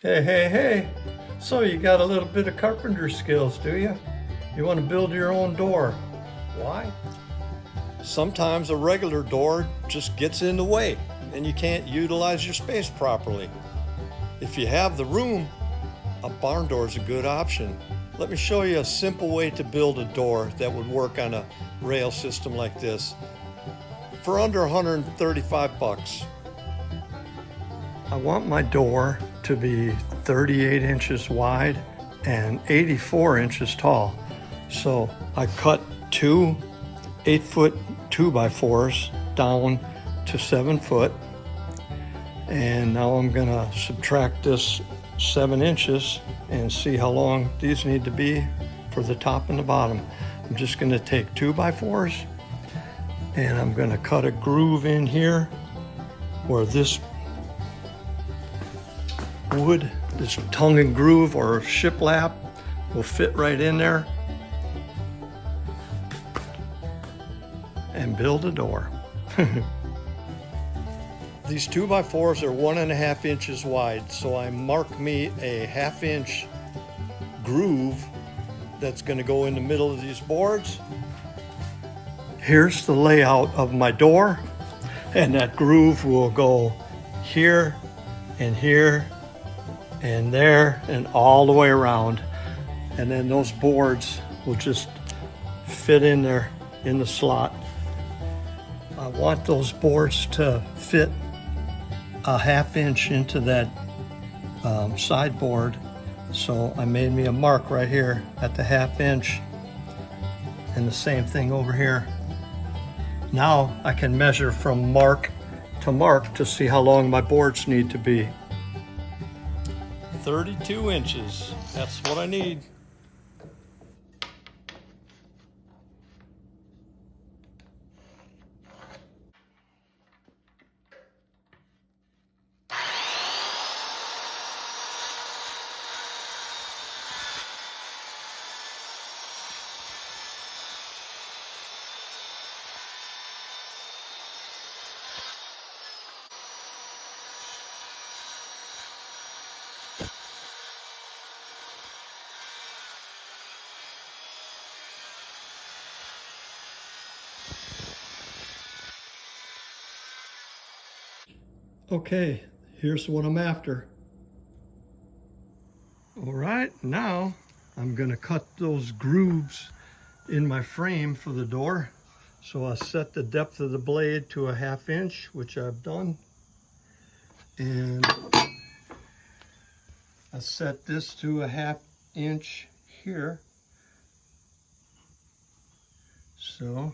Hey, hey, hey. So you got a little bit of carpenter skills, do you? You want to build your own door. Why? Sometimes a regular door just gets in the way and you can't utilize your space properly. If you have the room, a barn door is a good option. Let me show you a simple way to build a door that would work on a rail system like this for under 135 bucks. I want my door to be 38 inches wide and 84 inches tall. So I cut two 8-foot 2x4s down to 7 foot. And now I'm gonna subtract this 7 inches and see how long these need to be for the top and the bottom. I'm just gonna take 2x4s and I'm gonna cut a groove in here where this wood, this tongue and groove or shiplap will fit right in there and build a door. These 2x4s are 1.5 inches wide, so I mark me a 1/2 inch groove that's going to go in the middle of these boards. Here's the layout of my door, and that groove will go here and here and there and all the way around, and then those boards will just fit in there in the slot. I want those boards to fit a 1/2 inch into that sideboard, so I made me a mark right here at the 1/2 inch, and the same thing over here. Now I can measure from mark to see how long my boards need to be. 32 inches, that's what I need. Okay, here's what I'm after. All right, now I'm gonna cut those grooves in my frame for the door. So I set the depth of the blade to a 1/2 inch, which I've done. And I set this to a 1/2 inch here. So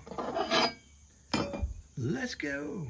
let's go.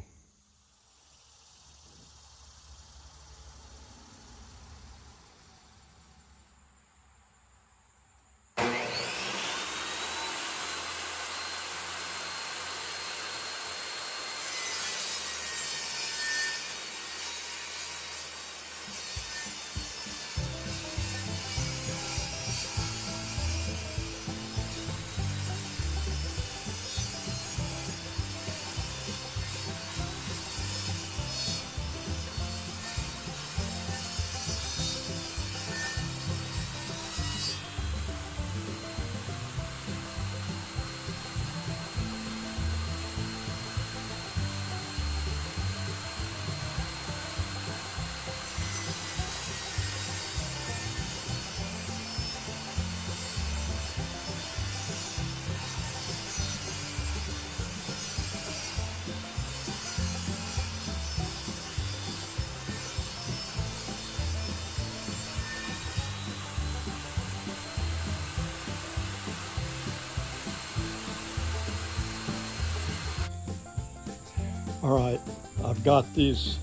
All right, I've got these,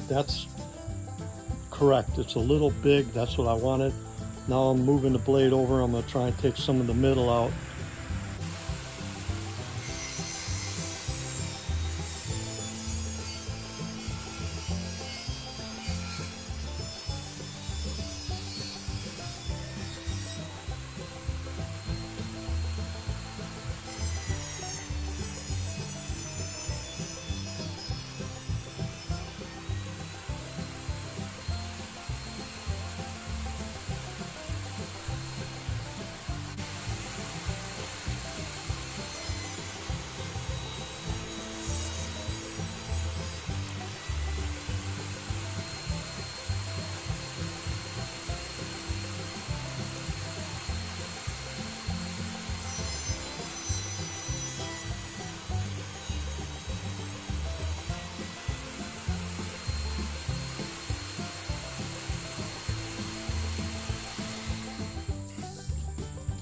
that's correct. It's a little big, that's what I wanted. Now I'm moving the blade over. I'm gonna try and take some of the middle out.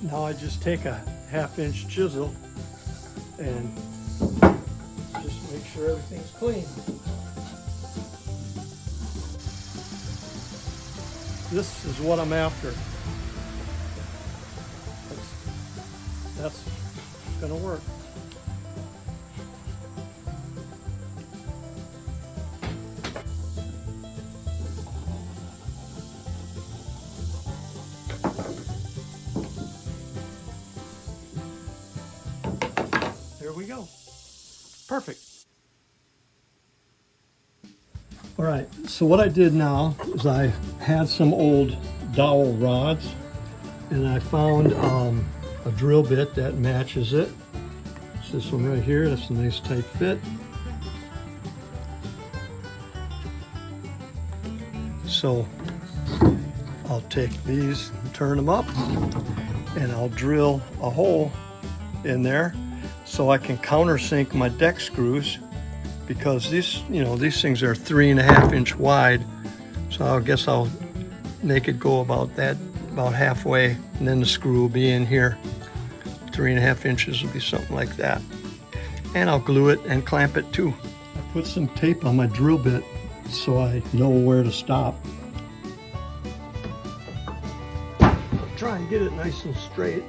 Now I just take a 1/2-inch chisel and just make sure everything's clean. This is what I'm after. That's gonna work. There we go. Perfect. All right, so what I did now is I had some old dowel rods and I found a drill bit that matches it. It's this one right here. That's a nice tight fit. So I'll take these and turn them up and I'll drill a hole in there so I can countersink my deck screws, because these, these things are 3.5-inch wide. So I guess I'll make it go about halfway, and then the screw will be in here. 3.5 inches will be something like that. And I'll glue it and clamp it too. I put some tape on my drill bit so I know where to stop. Try and get it nice and straight.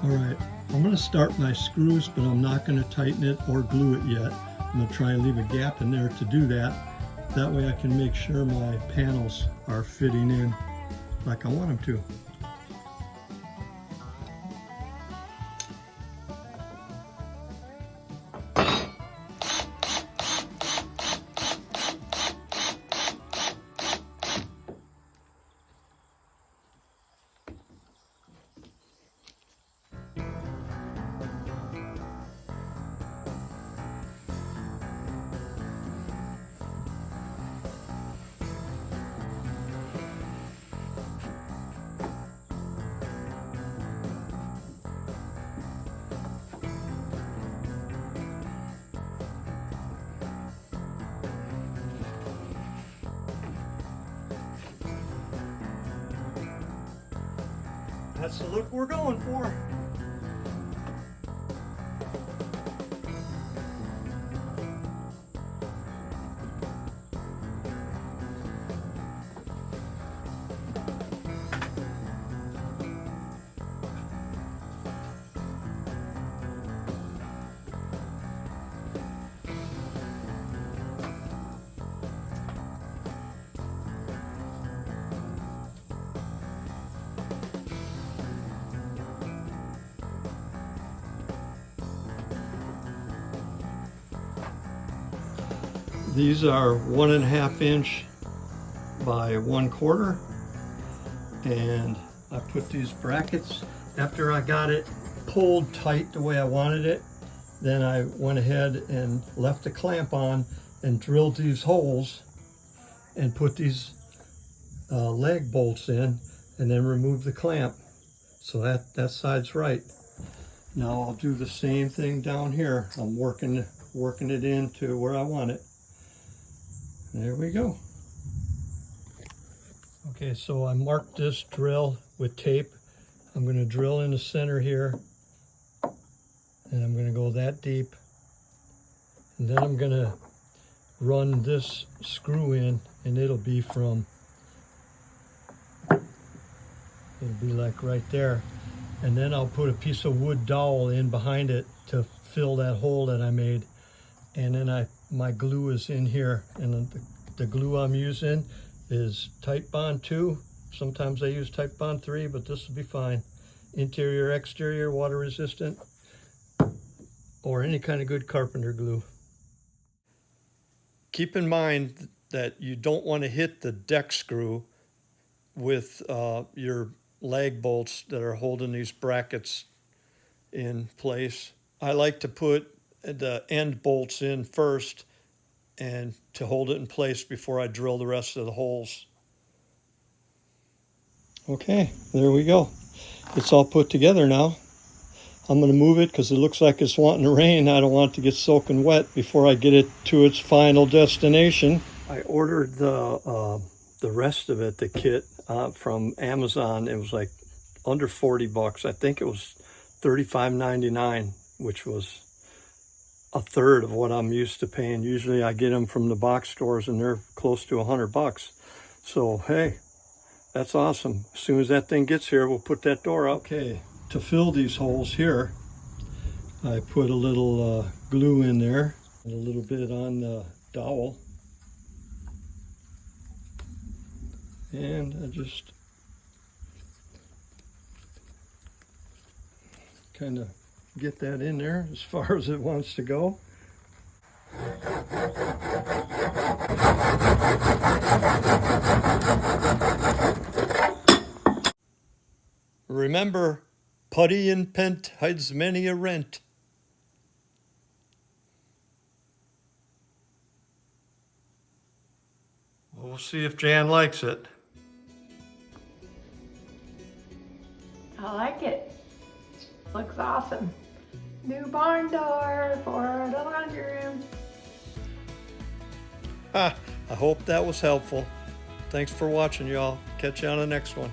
All right, I'm going to start my screws, but I'm not going to tighten it or glue it yet. I'm going to try and leave a gap in there to do that. That way I can make sure my panels are fitting in like I want them to. That's the look we're going for. These are 1.5 inch by 1/4, and I put these brackets after I got it pulled tight the way I wanted it. Then I went ahead and left the clamp on and drilled these holes and put these leg bolts in, and then removed the clamp. So that side's right. Now I'll do the same thing down here. I'm working it into where I want it. There we go. Okay, so I marked this drill with tape. I'm going to drill in the center here, and I'm going to go that deep, and then I'm going to run this screw in, and it'll be like right there. And then I'll put a piece of wood dowel in behind it to fill that hole that I made. And then my glue is in here, and the glue I'm using is Type Bond 2. Sometimes I use Type Bond 3, but this will be fine. interior, exterior, water resistant, or any kind of good carpenter glue. Keep in mind that you don't want to hit the deck screw with your lag bolts that are holding these brackets in place. I like to put the end bolts in first and to hold it in place before I drill the rest of the holes. Okay, there we go. It's all put together now. I'm going to move it because it looks like it's wanting to rain. I don't want it to get soaking wet before I get it to its final destination. I ordered the rest of it, the kit, from Amazon. It was like under 40 bucks. I think it was $35.99, which was a third of what I'm used to paying. Usually I get them from the box stores and they're close to 100 bucks. So, hey, that's awesome. As soon as that thing gets here, we'll put that door up. Okay, to fill these holes here, I put a little glue in there and a little bit on the dowel. And I just kind of get that in there as far as it wants to go. Remember, putty and pent hides many a rent. We'll see if Jan likes it. I like it. Looks awesome. New barn door for the laundry room. I hope that was helpful. Thanks for watching, y'all. Catch you on the next one.